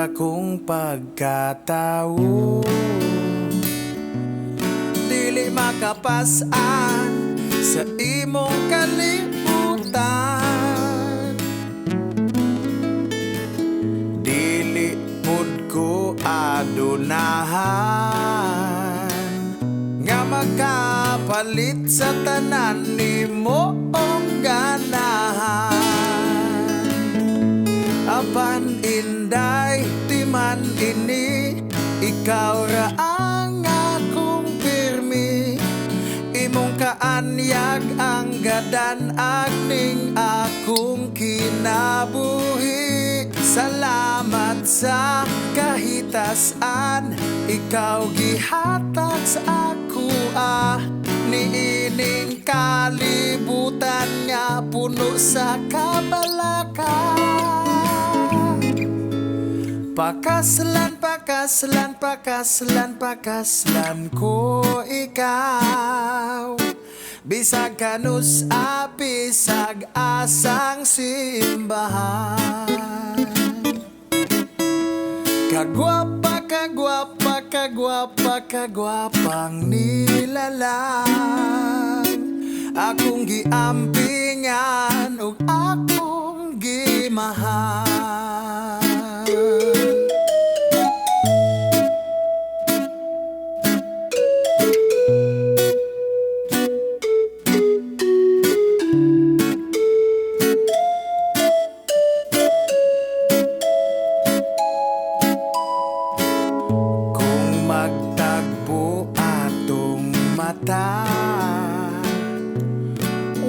akong pagkatao, dili makapasan sa imong kalibutan. Dili pud ko adunahan nga makapalit sa tanan nimong ganahan. Apan inday timan ini, ikaw ra ang akong pirmi. Imong kaanyag ang gadan agning akong kinabuhi. Salamat sa kahitasan, ikaw gihatag sa ako niining kalibutan nga puno sa kabalaka. Pakaslan, pakaslan, pakaslan, pakaslan ko ikaw. Bisag kanus apisag asang simbahan. Kagwapa, kagwapa, kagwapa, kagwapang nilalang. Akong giampingan ug akong gimahal.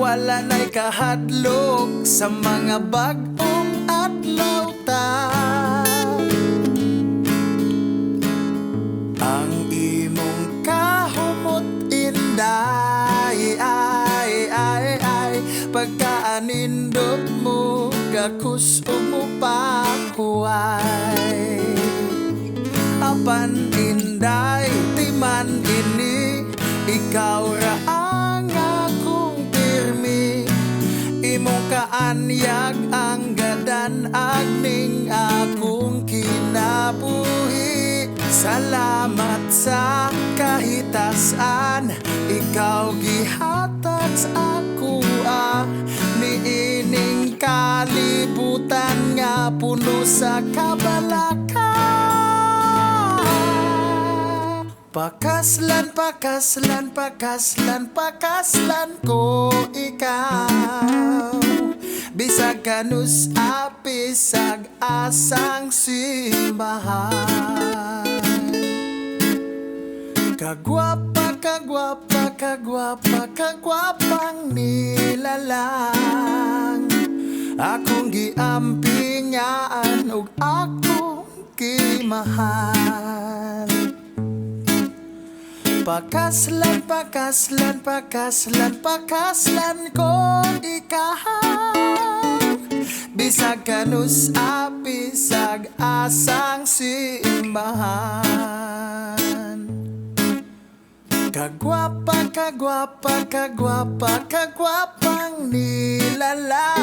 Wala na'y kahadlok sa mga bag-ong adlaw ta. Ang imong kahumot inday, ay pagkaanindot mo gakus umupakuay. Apan inday timan ini, ikaw ra ang akong pirmi. Imong kaanyag ang gadan agning akong kinabuhi. Salamat sa kahitasan, ikaw gihatag sa ako niining kalibutan nga puno sa kabalaka. Pakaslan, pakaslan, pakaslan, pakaslan ko ikaw. Bisag kanus apisag asang simbahan. Kagwapa, kagwapa, kagwapa, kagwapang nilalang. Akong giampingan ug akong gimahal. Pakaslan, pakaslan, pakaslan, pakaslan ko ikaw. Bisag kanus apisag asang simbahan. Kagwapa, kagwapa, kagwapa, kagwapang nilalang.